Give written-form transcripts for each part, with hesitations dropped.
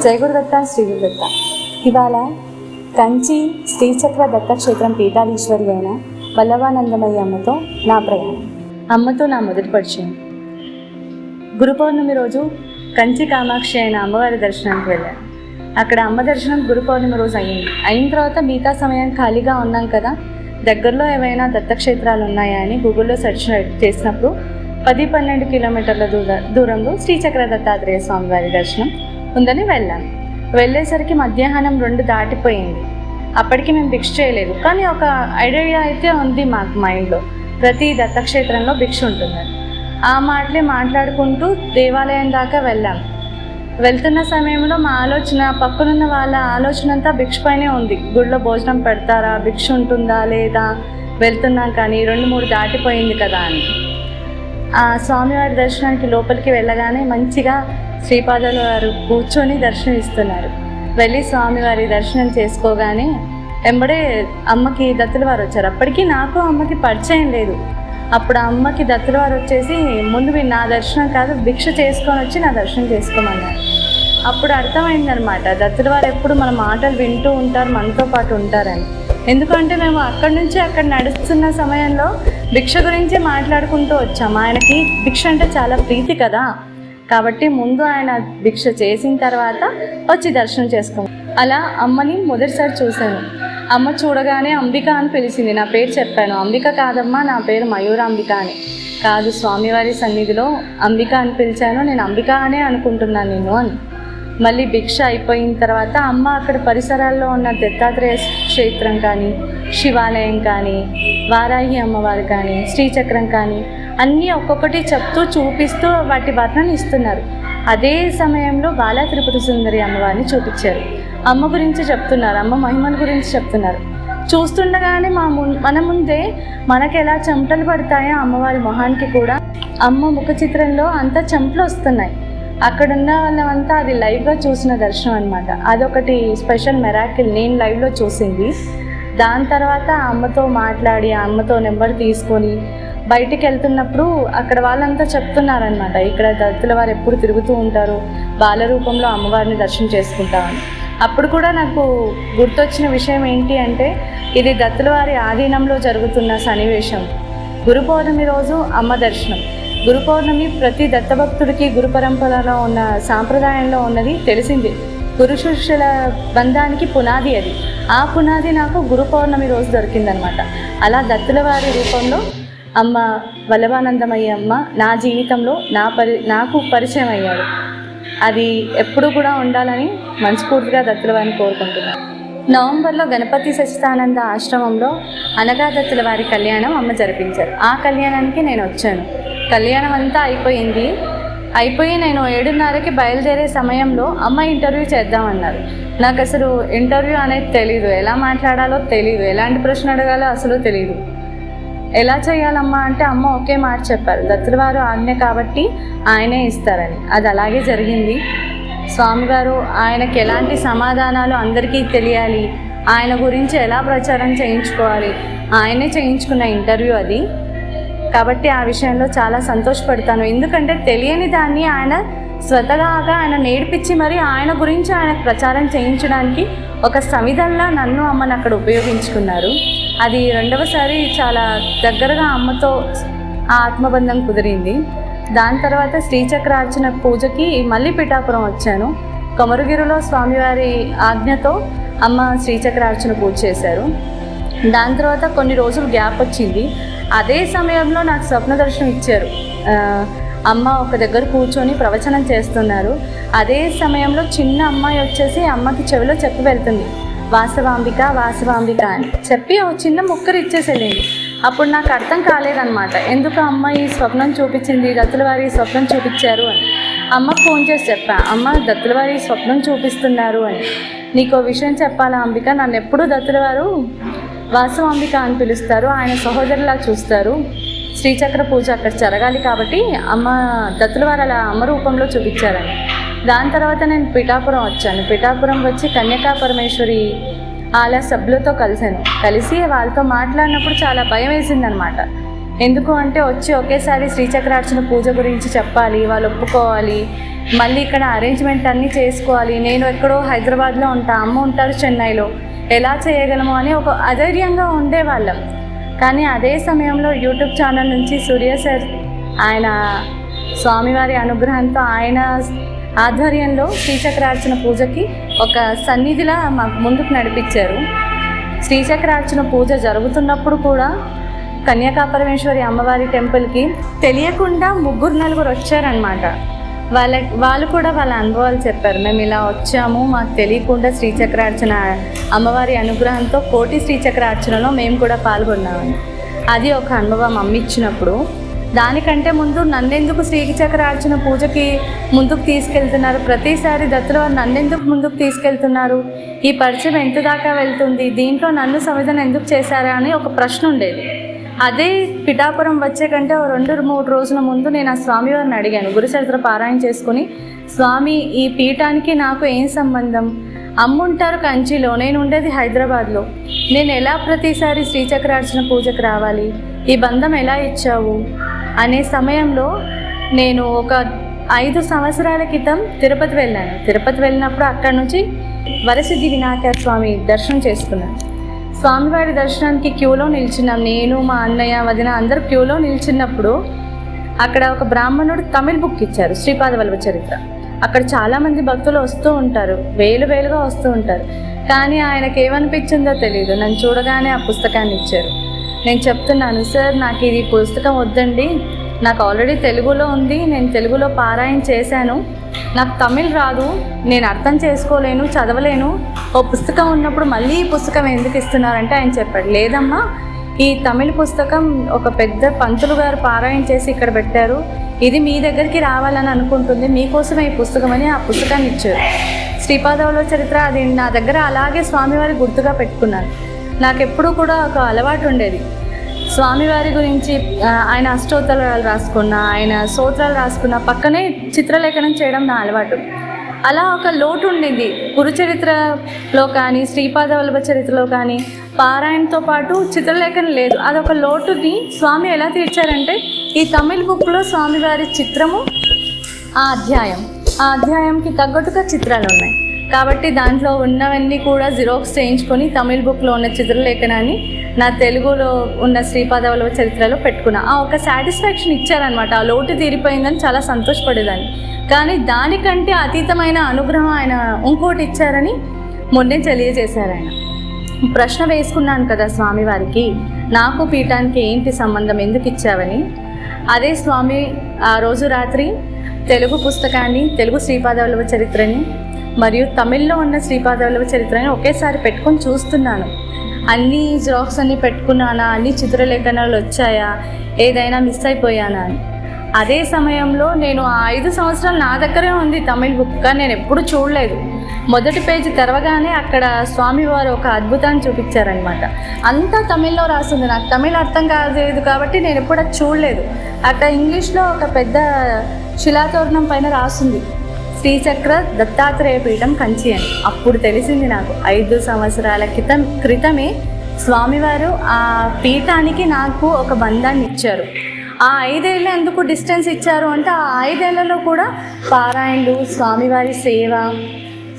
జయ గురుదత్త శ్రీ గురుదత్త. ఇవాళ కంచి శ్రీచక్ర దత్తక్షేత్రం పీఠాధీశ్వరి అయిన వల్లభానందమయ్య అమ్మతో నా ప్రయాణం. అమ్మతో నా మొదటి పరిచయం. గురు పౌర్ణమి రోజు కంచి కామాక్షి అయిన అమ్మవారి దర్శనానికి వెళ్ళాను. అక్కడ అమ్మ దర్శనం గురు పౌర్ణమి రోజు అయిన తర్వాత మిగతా సమయం ఖాళీగా ఉన్నాం కదా, దగ్గరలో ఏవైనా దత్తక్షేత్రాలు ఉన్నాయా అని గూగుల్లో సెర్చ్ చేసినప్పుడు 10-12 కిలోమీటర్ల దూరంలో శ్రీచక్ర దత్తాత్రేయ స్వామివారి దర్శనం ఉందని వెళ్ళాను. వెళ్ళేసరికి మధ్యాహ్నం 2 దాటిపోయింది. అప్పటికి మేము భిక్ష చేయలేదు, కానీ ఒక ఐడియా అయితే ఉంది మాకు మైండ్లో, ప్రతి దత్తక్షేత్రంలో భిక్ష ఉంటుందని. ఆ మాటలే మాట్లాడుకుంటూ దేవాలయం దాకా వెళ్ళాము. వెళ్తున్న సమయంలో మా ఆలోచన, పక్కనున్న వాళ్ళ ఆలోచన అంతా భిక్ష పైనే ఉంది. గుడిలో భోజనం పెడతారా, భిక్ష ఉంటుందా లేదా, వెళ్తున్నాం కానీ 2-3 దాటిపోయింది కదా అని. ఆ స్వామివారి దర్శనానికి లోపలికి వెళ్ళగానే మంచిగా శ్రీపాదాల వారు కూర్చొని దర్శనం ఇస్తున్నారు. వెళ్ళి స్వామివారి దర్శనం చేసుకోగానే వెంబడే అమ్మకి దత్తుల వారు వచ్చారు. అప్పటికి నాకు అమ్మకి పరిచయం లేదు. అప్పుడు అమ్మకి దత్తుల వారు వచ్చేసి, ముందు నా దర్శనం కాదు, భిక్ష చేసుకొని వచ్చి నా దర్శనం చేసుకోమన్నారు. అప్పుడు అర్థమైందనమాట, దత్తుల వారు ఎప్పుడు మన మాటలు వింటూ ఉంటారు, మనతో పాటు ఉంటారని. ఎందుకంటే మేము అక్కడి నుంచి అక్కడ నడుస్తున్న సమయంలో భిక్ష గురించి మాట్లాడుకుంటూ వచ్చాము. ఆయనకి భిక్ష అంటే చాలా ప్రీతి కదా, కాబట్టి ముందు ఆయన భిక్ష చేసిన తర్వాత వచ్చి దర్శనం చేసుకోము. అలా అమ్మని మొదటిసారి చూశాను. అమ్మ చూడగానే అంబిక అని పిలిచింది. నా పేరు చెప్పాను. అంబిక కాదమ్మా, నా పేరు మయూరాంబిక అని. కాదు, స్వామివారి సన్నిధిలో అంబిక అని పిలిచాను, నేను అంబిక అనే అనుకుంటున్నాను నిన్ను అని. మళ్ళీ భిక్ష అయిపోయిన తర్వాత అమ్మ అక్కడ పరిసరాల్లో ఉన్న దత్తాత్రేయ క్షేత్రం కానీ, శివాలయం కానీ, వారాహి అమ్మవారు కానీ, శ్రీచక్రం కానీ అన్నీ ఒక్కొక్కటి చెప్తూ చూపిస్తూ వాటి వర్ణన ఇస్తున్నారు. అదే సమయంలో బాలా త్రిపుర సుందరి అమ్మవారిని చూపించారు. అమ్మ గురించి చెప్తున్నారు, అమ్మ మహిమల గురించి చెప్తున్నారు. చూస్తుండగానే మన ముందే మనకి ఎలా చెమటలు పడతాయో అమ్మవారి మొహానికి కూడా, అమ్మ ముఖ చిత్రంలో అంతా చెమటలు వస్తున్నాయి. అక్కడున్న వాళ్ళంతా అది లైవ్గా చూసిన దర్శనం అనమాట. అదొకటి స్పెషల్ మెరాకిల్ నేను లైవ్లో చూసింది. దాని తర్వాత అమ్మతో మాట్లాడి, అమ్మతో నెంబర్ తీసుకొని బయటికి వెళ్తున్నప్పుడు అక్కడ వాళ్ళంతా చెప్తున్నారనమాట, ఇక్కడ దత్తుల వారు ఎప్పుడు తిరుగుతూ ఉంటారు, బాల రూపంలో అమ్మవారిని దర్శనం చేసుకుంటామని. అప్పుడు కూడా నాకు గుర్తొచ్చిన విషయం ఏంటి అంటే, ఇది దత్తుల వారి ఆధీనంలో జరుగుతున్న సన్నివేశం. గురు పౌర్ణమి రోజు అమ్మ దర్శనం. గురు పౌర్ణమి ప్రతి దత్తభక్తుడికి గురు పరంపరలో ఉన్న సాంప్రదాయంలో ఉన్నది తెలిసింది. గురు శిష్యుల బంధానికి పునాది అది. ఆ పునాది నాకు గురు పౌర్ణమి రోజు దొరికిందనమాట. అలా దత్తుల వారి రూపంలో అమ్మ వల్లభానందమయ్య అమ్మ నా జీవితంలో నాకు పరిచయం అయ్యారు. అది ఎప్పుడు కూడా ఉండాలని మనస్ఫూర్తిగా దత్తుల వారిని కోరుకుంటున్నాను. నవంబర్లో గణపతి సచ్చిదానంద ఆశ్రమంలో అనగా దత్తుల వారి కళ్యాణం అమ్మ జరిపించారు. ఆ కళ్యాణానికి నేను వచ్చాను. కళ్యాణం అంతా అయిపోయి నేను 7:30కి బయలుదేరే సమయంలో అమ్మ ఇంటర్వ్యూ చేద్దామన్నారు. నాకు అసలు ఇంటర్వ్యూ అనేది తెలీదు, ఎలా మాట్లాడాలో తెలీదు, ఎలాంటి ప్రశ్న అడగాలో అసలు తెలీదు. ఎలా చేయాలమ్మా అంటే అమ్మ ఒకే మాట చెప్పారు, దత్తుల వారు ఆజ్ఞ కాబట్టి ఆయనే ఇస్తారని. అది అలాగే జరిగింది. స్వామివారు ఆయనకి ఎలాంటి సమాధానాలు అందరికీ తెలియాలి, ఆయన గురించి ఎలా ప్రచారం చేయించుకోవాలి, ఆయనే చేయించుకున్న ఇంటర్వ్యూ అది. కాబట్టి ఆ విషయంలో చాలా సంతోషపడతాను. ఎందుకంటే తెలియని దాన్ని ఆయన స్వతహాగా ఆయన నేర్పించి మరి ఆయన గురించి ఆయనకు ప్రచారం చేయించడానికి ఒక సమిధంలా నన్ను అమ్మని అక్కడ ఉపయోగించుకున్నారు. అది 2వసారి చాలా దగ్గరగా అమ్మతో ఆ ఆత్మబంధం కుదిరింది. దాని తర్వాత శ్రీచక్రార్చన పూజకి మళ్ళీ పిఠాపురం వచ్చాను. కొమరగిరిలో స్వామివారి ఆజ్ఞతో అమ్మ శ్రీచక్రార్చన పూజ చేశారు. దాని తర్వాత కొన్ని రోజులు గ్యాప్ వచ్చింది. అదే సమయంలో నాకు స్వప్న దర్శనం ఇచ్చారు. అమ్మ ఒక దగ్గర కూర్చొని ప్రవచనం చేస్తున్నారు. అదే సమయంలో చిన్న అమ్మాయి వచ్చేసి అమ్మకి చెవిలో చెప్పి వెళ్తుంది, వాసవాంబిక వాసవాంబిక అని చెప్పి ఒక చిన్న ముక్కరు ఇచ్చేసేయండి. అప్పుడు నాకు అర్థం కాలేదన్నమాట, ఎందుకు అమ్మ ఈ స్వప్నం చూపించింది, దత్తుల వారి స్వప్నం చూపించారు అని. అమ్మకు ఫోన్ చేసి చెప్పా, అమ్మ దత్తుల వారి స్వప్నం చూపిస్తున్నారు అని. నీకో విషయం చెప్పాలా అంబిక, నన్ను ఎప్పుడూ దత్తుల వారు వాసవాంబిక అని పిలుస్తారు, ఆయన సహోదరులా చూస్తారు. శ్రీచక్ర పూజ అక్కడ జరగాలి కాబట్టి అమ్మ దత్తుల వారు అలా అమ్మ రూపంలో చూపించారని. దాని తర్వాత నేను పిఠాపురం వచ్చాను. పిఠాపురం వచ్చి కన్యకా పరమేశ్వరి ఆలయ సభ్యులతో కలిసి వాళ్ళతో మాట్లాడినప్పుడు చాలా భయం వేసిందనమాట. ఎందుకు అంటే వచ్చి ఒకేసారి శ్రీచక్రార్చన పూజ గురించి చెప్పాలి, వాళ్ళు ఒప్పుకోవాలి, మళ్ళీ ఇక్కడ అరేంజ్మెంట్ అన్నీ చేసుకోవాలి. నేను ఎక్కడో హైదరాబాద్లో ఉంటా, అమ్మ ఉంటారు చెన్నైలో, ఎలా చేయగలము అని ఒక అధైర్యంగా ఉండేవాళ్ళం. కానీ అదే సమయంలో యూట్యూబ్ ఛానల్ నుంచి సూర్య సార్ ఆయన స్వామివారి అనుగ్రహంతో ఆయన ఆధ్వర్యంలో శ్రీచక్రార్చన పూజకి ఒక సన్నిధిలా మాకు ముందుకు నడిపించారు. శ్రీచక్రార్చన పూజ జరుగుతున్నప్పుడు కూడా కన్యాకాపరమేశ్వరి అమ్మవారి టెంపుల్కి తెలియకుండా 3-4 వచ్చారనమాట. వాళ్ళు కూడా వాళ్ళ అనుభవాలు చెప్పారు. మేము ఇలా వచ్చాము, మాకు తెలియకుండా శ్రీచక్రార్చన అమ్మవారి అనుగ్రహంతో కోటి శ్రీచక్రార్చనలో మేము కూడా పాల్గొన్నామని. అది ఒక అనుభవం అమ్మిచ్చినప్పుడు. దానికంటే ముందు నన్నెందుకు శ్రీచక్రార్చన పూజకి ముందుకు తీసుకెళ్తున్నారు, ప్రతిసారి దత్తుల వారు నన్నెందుకు ముందుకు తీసుకెళ్తున్నారు, ఈ పరిచయం ఎంత దాకా వెళ్తుంది, దీంట్లో నన్ను సంవిధానం ఎందుకు చేశారా అని ఒక ప్రశ్న ఉండేది. అదే పిఠాపురం వచ్చే కంటే 2-3 రోజుల ముందు నేను ఆ స్వామివారిని అడిగాను. గురుచరిత్ర పారాయణ చేసుకుని, స్వామి ఈ పీఠానికి నాకు ఏం సంబంధం, అమ్ముంటారు కంచిలో, నేను ఉండేది హైదరాబాద్లో, నేను ఎలా ప్రతిసారి శ్రీచక్రార్చన పూజకు రావాలి, ఈ బంధం ఎలా ఇచ్చావు అనే సమయంలో నేను ఒక 5 సంవత్సరాల క్రితం తిరుపతి వెళ్ళాను. తిరుపతి వెళ్ళినప్పుడు అక్కడి నుంచి వరసిద్ధి వినాయక స్వామి దర్శనం చేసుకున్నాను. స్వామివారి దర్శనానికి క్యూలో నిల్చున్నాం. నేను, మా అన్నయ్య, వదిన అందరూ క్యూలో నిల్చున్నప్పుడు అక్కడ ఒక బ్రాహ్మణుడు తమిళ్ బుక్ ఇచ్చారు, శ్రీపాద వల్లభ చరిత్ర. అక్కడ చాలామంది భక్తులు వస్తూ ఉంటారు, వేలుగా వస్తూ ఉంటారు. కానీ ఆయనకి ఏమనిపించిందో తెలియదు, నన్ను చూడగానే ఆ పుస్తకాన్ని ఇచ్చారు. నేను చెప్తున్నాను, సార్ నాకు ఇది పుస్తకం వద్దండి, నాకు ఆల్రెడీ తెలుగులో ఉంది, నేను తెలుగులో పారాయణ చేశాను, నాకు తమిళ్ రాదు, నేను అర్థం చేసుకోలేను, చదవలేను, ఓ పుస్తకం ఉన్నప్పుడు మళ్ళీ ఈ పుస్తకం ఎందుకు ఇస్తున్నారంటే ఆయన చెప్పాడు, లేదమ్మా ఈ తమిళ పుస్తకం ఒక పెద్ద పంతులు గారు పారాయణ చేసి ఇక్కడ పెట్టారు, ఇది మీ దగ్గరికి రావాలని అనుకుంటుంది, మీకోసమే ఈ పుస్తకం అని ఆ పుస్తకాన్ని ఇచ్చారు. శ్రీపాద వల్లభ చరిత్ర అది నా దగ్గర అలాగే స్వామివారి గుర్తుగా పెట్టుకున్నాను. నాకు ఎప్పుడూ కూడా ఒక అలవాటు ఉండేది, స్వామివారి గురించి ఆయన అష్టోత్తరాలు రాసుకున్న, ఆయన స్తోత్రాలు రాసుకున్న పక్కనే చిత్రలేఖనం చేయడం నా అలవాటు. అలా ఒక లోటు ఉండింది గురుచరిత్రలో కానీ శ్రీపాద వల్లభ చరిత్రలో కానీ పారాయణతో పాటు చిత్రలేఖనం లేదు. అదొక లోటుని స్వామి ఎలా తీర్చారంటే ఈ తమిళ్ బుక్లో స్వామివారి చిత్రము, ఆ అధ్యాయంకి తగ్గట్టుగా చిత్రాలు ఉన్నాయి కాబట్టి దాంట్లో ఉన్నవన్నీ కూడా జిరాక్స్ చేయించుకొని తమిళ్ బుక్లో ఉన్న చిత్రలేఖనాన్ని నా తెలుగులో ఉన్న శ్రీపాద వల్లభ చరిత్రలో పెట్టుకున్నా. ఆ ఒక సాటిస్ఫాక్షన్ ఇచ్చారనమాట, ఆ లోటు తీరిపోయిందని చాలా సంతోషపడేదాన్ని. కానీ దానికంటే అతీతమైన అనుగ్రహం ఆయన ఇంకోటి ఇచ్చారని మొన్నే తెలియజేశారు. ఆయన ప్రశ్న వేసుకున్నాను కదా స్వామివారికి, నాకు పీఠానికి ఏంటి సంబంధం, ఎందుకు ఇచ్చావని. అదే స్వామి ఆ రోజు రాత్రి తెలుగు పుస్తకాన్ని, తెలుగు శ్రీపాద వల్లభ చరిత్రని మరియు తమిళ్లో ఉన్న శ్రీపాద వల్లభ చరిత్రని ఒకేసారి పెట్టుకొని చూస్తున్నాను. అన్ని జిరాక్స్ అన్నీ పెట్టుకున్నానా, అన్ని చిత్రలేఖనాలు వచ్చాయా, ఏదైనా మిస్ అయిపోయానా అని. అదే సమయంలో నేను ఆ 5 సంవత్సరాలు నా దగ్గరే ఉంది తమిళ్ బుక్, కానీ నేను ఎప్పుడు చూడలేదు. మొదటి పేజీ తెరవగానే అక్కడ స్వామివారు ఒక అద్భుతాన్ని చూపించారనమాట. అంతా తమిళ్లో రాస్తుంది, నాకు తమిళ్ అర్థం కాలేదు కాబట్టి నేను ఎప్పుడు అది చూడలేదు. అక్కడ ఇంగ్లీష్లో ఒక పెద్ద శిలాతోరణం పైన రాస్తుంది శ్రీచక్ర దత్తాత్రేయ పీఠం కంచి అని. అప్పుడు తెలిసింది నాకు 5 సంవత్సరాల క్రితమే స్వామివారు ఆ పీఠానికి నాకు ఒక బంధాన్ని ఇచ్చారు. ఆ 5 ఏళ్ళు ఎందుకు డిస్టెన్స్ ఇచ్చారు అంటే ఆ 5 ఏళ్లలో కూడా పారాయణలు, స్వామివారి సేవ,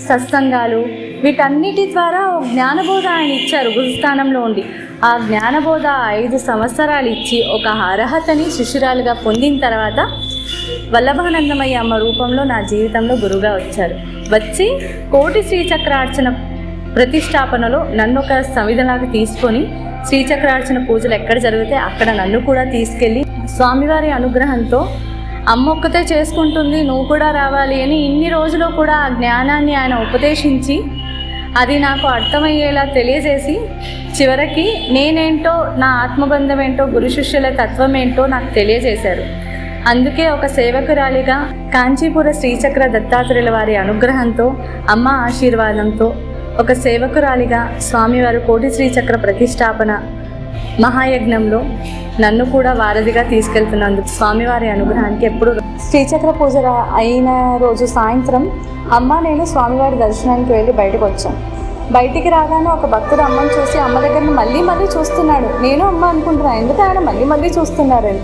సత్సంగాలు, వీటన్నిటి ద్వారా జ్ఞానబోధ ఆయన ఇచ్చారు గురుస్థానంలో ఉండి. ఆ జ్ఞానబోధ 5 సంవత్సరాలు ఇచ్చి ఒక అర్హతని శిష్యురాలుగా పొందిన తర్వాత వల్లభానందమయ్య అమ్మ రూపంలో నా జీవితంలో గురువుగా వచ్చి కోటి శ్రీచక్రార్చన ప్రతిష్టాపనలో నన్ను ఒక సంవిధలాగా తీసుకొని శ్రీచక్రార్చన పూజలు ఎక్కడ జరిగితే అక్కడ నన్ను కూడా తీసుకెళ్ళి స్వామివారి అనుగ్రహంతో అమ్మ ఒక్కతే చేసుకుంటుంది, నువ్వు కూడా రావాలి అని ఇన్ని రోజులు కూడా ఆ జ్ఞానాన్ని ఆయన ఉపదేశించి అది నాకు అర్థమయ్యేలా తెలియజేసి చివరికి నేనేంటో, నా ఆత్మబంధం ఏంటో, గురు శిష్యుల తత్వం ఏంటో నాకు తెలియజేశారు. అందుకే ఒక సేవకురాలిగా కాంచీపుర శ్రీచక్ర దత్తాత్రేయుల వారి అనుగ్రహంతో, అమ్మ ఆశీర్వాదంతో ఒక సేవకురాలిగా స్వామివారు కోటి శ్రీచక్ర ప్రతిష్టాపన మహాయజ్ఞంలో నన్ను కూడా వారధిగా తీసుకెళ్తున్నందుకు స్వామివారి అనుగ్రహానికి ఎప్పుడు. శ్రీచక్ర పూజ అయిన రోజు సాయంత్రం అమ్మ నేను స్వామివారి దర్శనానికి వెళ్ళి బయటకు వచ్చాం. బయటికి రాగానే ఒక భక్తుడు అమ్మని చూసి అమ్మ దగ్గరని మళ్ళీ మళ్ళీ చూస్తున్నాడు. నేను అమ్మ అనుకుంటున్నాను, ఎందుకు ఆయన మళ్ళీ మళ్ళీ చూస్తున్నారని.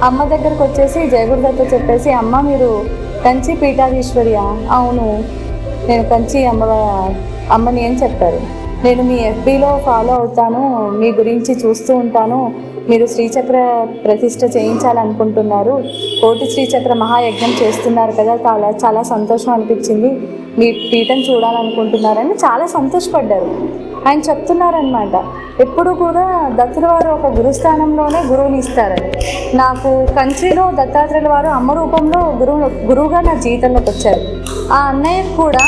అమ్మ దగ్గరకు వచ్చేసి జయగురుదత్తో చెప్పేసి, అమ్మ మీరు కంచి పీఠాధీశ్వరియా? అవును, నేను కంచి అమ్మని అని చెప్పారు. నేను మీ FBలో ఫాలో అవుతాను, మీ గురించి చూస్తూ ఉంటాను, మీరు శ్రీచక్ర ప్రతిష్ఠ చేయించాలనుకుంటున్నారు, కోటి శ్రీచక్ర మహాయజ్ఞం చేస్తున్నారు కదా, చాలా సంతోషం అనిపించింది, మీ పీఠం చూడాలనుకుంటున్నారని చాలా సంతోషపడ్డారు. ఆయన చెప్తున్నారనమాట, ఎప్పుడు కూడా దత్తుల వారు ఒక గురుస్థానంలోనే గురువుని ఇస్తారని. నాకు కంచిలో దత్తాత్రేయుల వారు అమ్మ రూపంలో గురువుగా నా జీవితంలోకి వచ్చారు. ఆ అన్నయ్య కూడా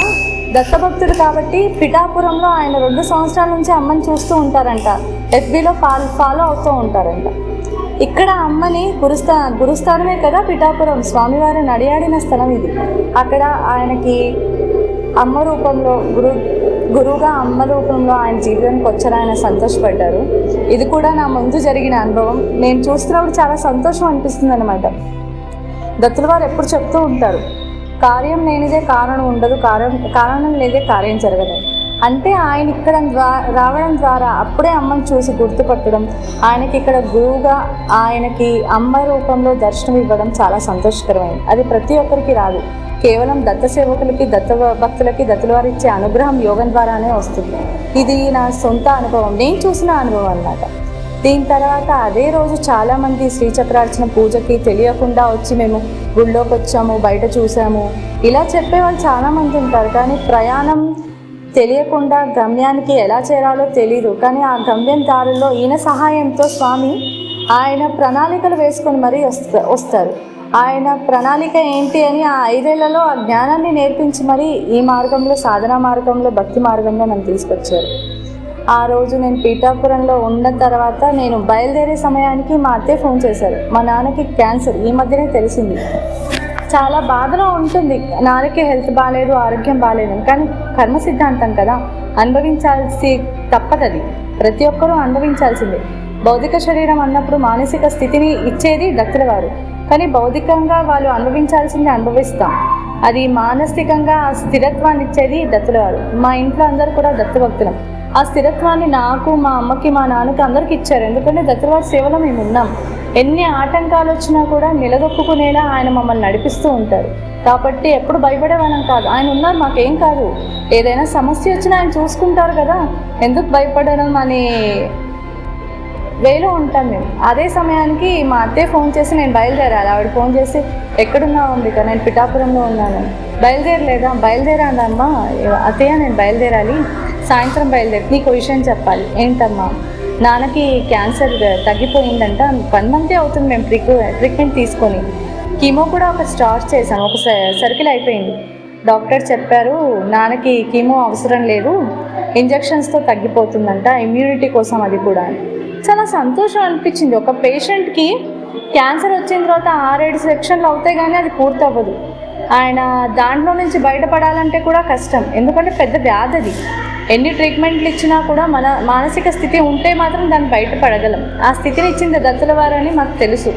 దత్తభక్తుడు కాబట్టి పిఠాపురంలో ఆయన 2 సంవత్సరాల నుంచి అమ్మని చూస్తూ ఉంటారంట, FBలో ఫాలో అవుతూ ఉంటారంట. ఇక్కడ అమ్మని గురుస్థానమే కదా పిఠాపురం, స్వామివారి నడియాడిన స్థలం ఇది. అక్కడ ఆయనకి అమ్మ రూపంలో గురువుగా అమ్మ రూపంలో ఆయన జీవితానికి వచ్చారు. ఆయన సంతోషపడ్డారు. ఇది కూడా నా ముందు జరిగిన అనుభవం. నేను చూస్తున్నప్పుడు చాలా సంతోషం అనిపిస్తుంది అనమాట. దత్తుల వారు ఎప్పుడు చెప్తూ ఉంటారు, కార్యం లేనిదే కారణం ఉండదు, కారణం లేదే కార్యం జరగదు. అంటే ఆయన ఇక్కడ రావడం ద్వారా అప్పుడే అమ్మని చూసి గుర్తుపట్టడం, ఆయనకి ఇక్కడ గురువుగా ఆయనకి అమ్మ రూపంలో దర్శనం ఇవ్వడం చాలా సంతోషకరమైంది. అది ప్రతి ఒక్కరికి రాదు, కేవలం దత్త సేవకులకి, దత్త భక్తులకి దత్తుల వారు ఇచ్చే అనుగ్రహం యోగం ద్వారానే వస్తుంది. ఇది నా సొంత అనుభవం, నేను చూసిన అనుభవం అన్నమాట. దీని తర్వాత అదే రోజు చాలామంది శ్రీచక్రార్చన పూజకి తెలియకుండా వచ్చి మేము గుళ్ళోకి వచ్చాము, బయట చూసాము, ఇలా చెప్పేవాళ్ళు చాలామంది ఉంటారు. కానీ ప్రయాణం తెలియకుండా గమ్యానికి ఎలా చేరాలో తెలీదు. కానీ ఆ గమ్యం దారుల్లో ఈయన సహాయంతో స్వామి ఆయన ప్రణాళికలు వేసుకొని మరీ వస్తారు. ఆయన ప్రణాళిక ఏంటి అని ఆ 5 ఏళ్లలో ఆ జ్ఞానాన్ని నేర్పించి మరీ ఈ మార్గంలో, సాధనా మార్గంలో, భక్తి మార్గంలో నన్ను తీసుకొచ్చారు. ఆ రోజు నేను పీఠాపురంలో ఉన్న తర్వాత నేను బయలుదేరే సమయానికి మా అత్తయ్య ఫోన్ చేశారు. మా నాన్నకి క్యాన్సర్ ఈ మధ్యనే తెలిసింది. చాలా బాధలో ఉంటుంది, నాన్నకి హెల్త్ బాగాలేదు, ఆరోగ్యం బాగాలేదని. కానీ కర్మ సిద్ధాంతం కదా, అనుభవించాల్సి తప్పదది, ప్రతి ఒక్కరూ అనుభవించాల్సిందే. భౌతిక శరీరం అన్నప్పుడు మానసిక స్థితిని ఇచ్చేది దత్తుల వారు. కానీ భౌతికంగా వాళ్ళు అనుభవించాల్సింది అనుభవిస్తాం, అది మానసికంగా ఆ స్థిరత్వాన్ని ఇచ్చేది దత్తుల వారు. మా ఇంట్లో అందరూ కూడా దత్త భక్తులం. ఆ స్థిరత్వాన్ని నాకు, మా అమ్మకి, మా నాన్నకి అందరికి ఇచ్చారు. ఎందుకంటే దత్తుల వారి సేవలో మేము ఉన్నాం. ఎన్ని ఆటంకాలు వచ్చినా కూడా నిలదొక్కునేలా ఆయన మమ్మల్ని నడిపిస్తూ ఉంటారు. కాబట్టి ఎప్పుడు భయపడేవాళ్ళం కాదు, ఆయన ఉన్నారు, మాకేం కాదు, ఏదైనా సమస్య వచ్చినా ఆయన చూసుకుంటారు కదా, ఎందుకు భయపడడం అని వేలో ఉంటాం మేము. అదే సమయానికి మా అత్తయ్య ఫోన్ చేసి నేను బయలుదేరాలి. ఆవిడ ఫోన్ చేసి, ఎక్కడున్నావు అంబిక? నేను పిఠాపురంలో ఉన్నాను. బయలుదేరలేదా? బయలుదేరాలమ్మా అత్తయ్య, నేను బయలుదేరాలి, సాయంత్రం బయలుదేరి నీకు విషయం చెప్పాలి. ఏంటమ్మా? నాన్నకి క్యాన్సర్ తగ్గిపోయిందంట, 1 మంతే అవుతుంది మేము ట్రీట్మెంట్ తీసుకొని, కీమో కూడా ఒక స్టార్ట్ చేశాను, ఒక సర్కిల్ అయిపోయింది. డాక్టర్ చెప్పారు నాన్నకి కీమో అవసరం లేదు, ఇంజెక్షన్స్తో తగ్గిపోతుందంట, ఇమ్యూనిటీ కోసం అది కూడా. చాలా సంతోషం అనిపించింది. ఒక పేషెంట్కి క్యాన్సర్ వచ్చిన తర్వాత 6-7 సెక్షన్లు అవుతాయి కానీ అది పూర్తి అవ్వదు. ఆయన దాంట్లో నుంచి బయటపడాలంటే కూడా కష్టం, ఎందుకంటే పెద్ద వ్యాధి అది. ఎన్ని ట్రీట్మెంట్లు ఇచ్చినా కూడా మన మానసిక స్థితి ఉంటే మాత్రం దాన్ని బయటపడగలం. ఆ స్థితిని ఇచ్చింది దత్తుల వారు అని మాకు తెలుసు.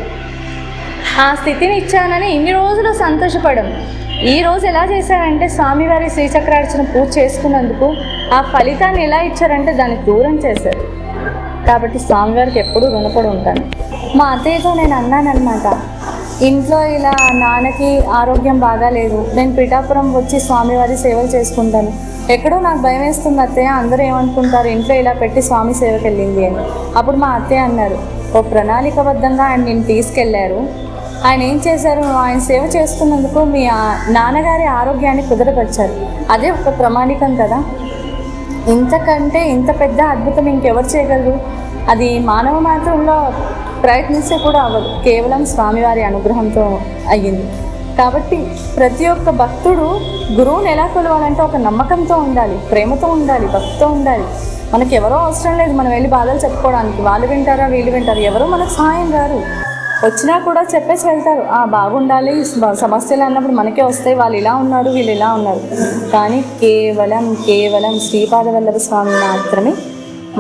ఆ స్థితిని ఇచ్చానని ఇన్ని రోజులు సంతోషపడం. ఈ రోజు ఎలా చేశారంటే, స్వామివారి శ్రీచక్రార్చన పూజ చేసుకున్నందుకు ఆ ఫలితాన్ని ఎలా ఇచ్చారంటే దాన్ని దూరం చేశారు. కాబట్టి స్వామివారికి ఎప్పుడూ రుణపడి ఉంటాను. మా అత్తయ్యతో నేను అన్నానన్నమాట, ఇంట్లో ఇలా నాన్నకి ఆరోగ్యం బాగాలేదు, నేను పిఠాపురం వచ్చి స్వామివారి సేవలు చేసుకుంటాను, ఎక్కడో నాకు భయం వేస్తుంది అత్తయ్య, అందరూ ఏమనుకుంటారు ఇంట్లో ఇలా పెట్టి స్వామి సేవకి వెళ్ళింది అని. అప్పుడు మా అత్తయ్య అన్నారు, ఓ ప్రణాళికబద్ధంగా ఆయన నేను తీసుకెళ్లారు, ఆయన ఏం చేశారు, ఆయన సేవ చేసుకున్నందుకు మీ నాన్నగారి ఆరోగ్యాన్ని కుదరపరిచారు, అదే ఒక ప్రమాణికం కదా, ఇంతకంటే ఇంత పెద్ద అద్భుతం ఇంకెవరు చేయగలరు? అది మానవ మాత్రంలో ప్రయత్నిస్తే కూడా అవ్వదు, కేవలం స్వామివారి అనుగ్రహంతో అయ్యింది. కాబట్టి ప్రతి ఒక్క భక్తుడు గురువుని ఎలా కొలవాలంటే ఒక నమ్మకంతో ఉండాలి, ప్రేమతో ఉండాలి, భక్తితో ఉండాలి. మనకి ఎవరో అవసరం లేదు మనం వెళ్ళి బాధలు చెప్పుకోవడానికి, వాళ్ళు వింటారా వీళ్ళు వింటారు, ఎవరో మనకు సహాయం రారు, వచ్చినా కూడా చెప్పేసి వెళ్తారు, బాగుండాలి, సమస్యలు అన్నప్పుడు మనకే వస్తాయి, వాళ్ళు ఇలా ఉన్నారు వీళ్ళు ఇలా ఉన్నారు. కానీ కేవలం శ్రీపాద వల్లభ స్వామి మాత్రమే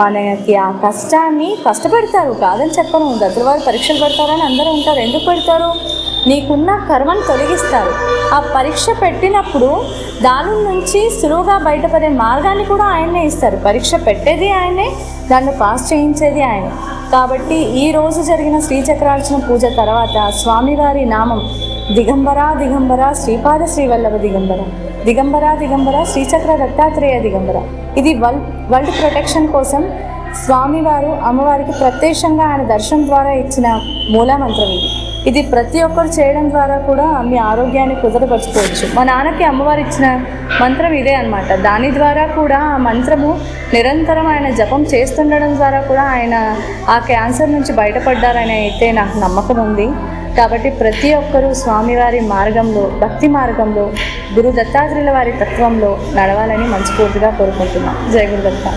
మనకి ఆ కష్టాన్ని కష్టపెడతారు, కాదని చెప్పను. దత్తుల వారు పరీక్షలు పెడతారని అందరూ ఉంటారు, ఎందుకు పెడతారు? నీకున్న కర్మను తొలగిస్తారు. ఆ పరీక్ష పెట్టినప్పుడు దాని నుంచి సులువుగా బయటపడే మార్గాన్ని కూడా ఆయనే ఇస్తారు. పరీక్ష పెట్టేది ఆయనే, దాన్ని పాస్ చేయించేది ఆయనే. కాబట్టి ఈరోజు జరిగిన శ్రీచక్రార్చన పూజ తర్వాత స్వామివారి నామం దిగంబర దిగంబర శ్రీపాద శ్రీవల్లభ దిగంబర, దిగంబర దిగంబర శ్రీచక్ర దత్తాత్రేయ దిగంబర. ఇది వరల్డ్ ప్రొటెక్షన్ కోసం స్వామివారు అమ్మవారికి ప్రత్యక్షంగా ఆయన దర్శనం ద్వారా ఇచ్చిన మూలమంత్రం ఇది ప్రతి ఒక్కరు చేయడం ద్వారా కూడా మీ ఆరోగ్యాన్ని కుదుటపరచుకోవచ్చు. మా నాన్నకి అమ్మవారు ఇచ్చిన మంత్రం ఇదే అన్నమాట. దాని ద్వారా కూడా ఆ మంత్రము నిరంతరం ఆయన జపం చేస్తుండడం ద్వారా కూడా ఆయన ఆ క్యాన్సర్ నుంచి బయటపడ్డారని అయితే నాకు నమ్మకం ఉంది. కాబట్టి ప్రతి ఒక్కరూ స్వామివారి మార్గంలో, భక్తి మార్గంలో, గురు దత్తాత్రేయుల వారి తత్వంలో నడవాలని మనస్ఫూర్తిగా కోరుకుంటున్నాను. జై గురుదత్త.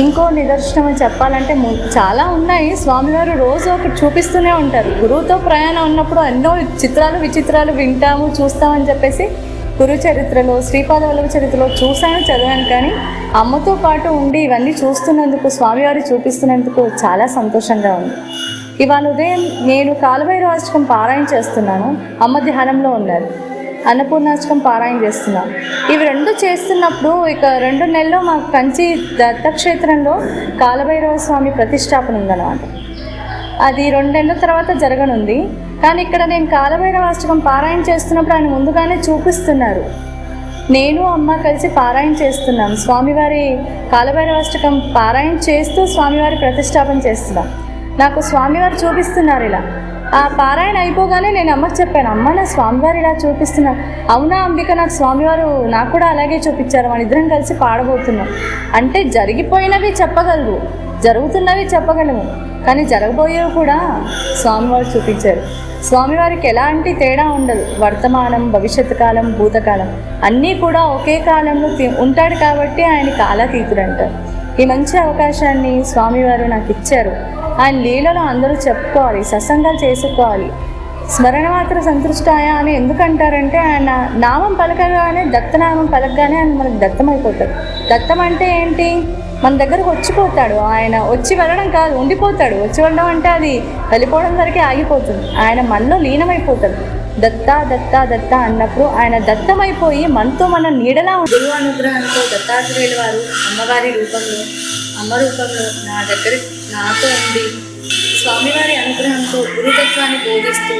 ఇంకో నిదర్శనం అని చెప్పాలంటే చాలా ఉన్నాయి. స్వామివారు రోజు ఒకటి చూపిస్తూనే ఉంటారు. గురువుతో ప్రయాణం ఉన్నప్పుడు ఎన్నో చిత్రాలు విచిత్రాలు వింటాము, చూస్తామని చెప్పేసి గురు చరిత్రలో, శ్రీపాద వల్లభ చరిత్రలో చూశాను, చదివాను. కానీ అమ్మతో పాటు ఉండి ఇవన్నీ చూస్తున్నందుకు, స్వామివారి చూపిస్తున్నందుకు చాలా సంతోషంగా ఉంది. ఇవాళ ఉదయం నేను కాలభైరవాష్టకం పారాయణ చేస్తున్నాను. అమ్మ ధ్యానంలో ఉన్నారు. అన్నపూర్ణాష్టకం పారాయణ చేస్తున్నాను. ఇవి రెండు చేస్తున్నప్పుడు ఇక 2 నెలల్లో మాకు కంచి దత్తక్షేత్రంలో కాలభైరవ స్వామి ప్రతిష్టాపన ఉందన్నమాట. అది 2 నెలల తర్వాత జరగనుంది. కానీ ఇక్కడ నేను కాలభైరవాష్టకం పారాయణ చేస్తున్నప్పుడు ఆయన ముందుగానే చూపిస్తున్నారు. నేను అమ్మ కలిసి పారాయణ చేస్తున్నాం. స్వామివారి కాలభైరవాష్టకం పారాయణ చేస్తూ స్వామివారి ప్రతిష్టాపన చేస్తున్నాం. నాకు స్వామివారు చూపిస్తున్నారు ఇలా. ఆ పారాయణ అయిపోగానే నేను అమ్మకి చెప్పాను, అమ్మ నా స్వామివారు ఇలా చూపిస్తున్నారు. అవునా అంబిక, నాకు స్వామివారు నాకు కూడా అలాగే చూపించారు, మన ఇద్దరం కలిసి పాడబోతున్నాం. అంటే జరిగిపోయినవి చెప్పగలరు, జరుగుతున్నవి చెప్పగలము, కానీ జరగబోయేవి కూడా స్వామివారు చూపించారు. స్వామివారికి ఎలాంటి తేడా ఉండదు. వర్తమానం, భవిష్యత్తు కాలం, భూతకాలం అన్నీ కూడా ఒకే కాలంలో ఉంటాడు. కాబట్టి ఆయన కాలాతీతుడు అంటారు. ఈ మంచి అవకాశాన్ని స్వామివారు నాకు ఇచ్చారు. ఆయన లీలలో అందరూ చెప్పుకోవాలి, సత్సంగాలు చేసుకోవాలి. స్మరణ మాత్ర సంతృష్టాయ అని ఎందుకంటారంటే ఆయన నామం పలకగానే, దత్తనామం పలకగానే ఆయన మనకు దత్తమైపోతాడు. దత్తం అంటే ఏంటి? మన దగ్గరకు వచ్చిపోతాడు. ఆయన వచ్చి వెళ్ళడం కాదు, ఉండిపోతాడు. వచ్చి వెళ్ళడం అంటే అది వెళ్ళిపోవడం వరకే ఆగిపోతుంది. ఆయన మనలో లీనమైపోతాడు. దత్త దత్త దత్త అన్నప్పుడు ఆయన దత్తమైపోయి మనతో మన నీడలా గురువు అనుగ్రహంతో దత్తాత్రేయుల వారు అమ్మవారి రూపంలో, అమ్మ రూపంలో నా దగ్గర నాతో ఉండి స్వామివారి అనుగ్రహంతో గురుతత్వాన్ని బోధిస్తూ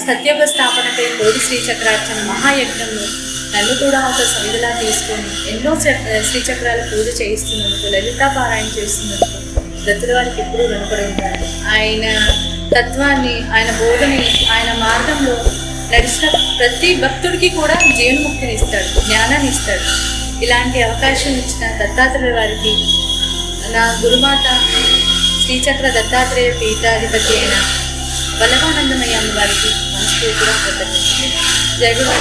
సత్యోగ స్థాపనపై కోడి శ్రీచక్రార్చన మహాయజ్ఞంలో నన్ను కూడా ఒక సమిధిలా తీసుకొని ఎన్నో శ్రీచక్రాల పూజ చేయిస్తున్నందుకు, లలితా పారాయణ చేస్తున్నందుకు దత్తుల వారికి ఎప్పుడూ రుణపడి ఉంటారు. ఆయన తత్వాన్ని, ఆయన బోధని, ఆయన మార్గంలో నడిచిన ప్రతి భక్తుడికి కూడా జీవన్ముక్తిని ఇస్తాడు, జ్ఞానాన్ని ఇస్తాడు. ఇలాంటి అవకాశం ఇచ్చిన దత్తాత్రేయుల వారికి, నా గురుమాత శ్రీచక్ర దత్తాత్రేయ పీఠాధిపతి అయిన వల్లభానందమయ్య అమ్మవారికి మనస్ఫూర్తిగా కృతజ్ఞతలు. జై గురు.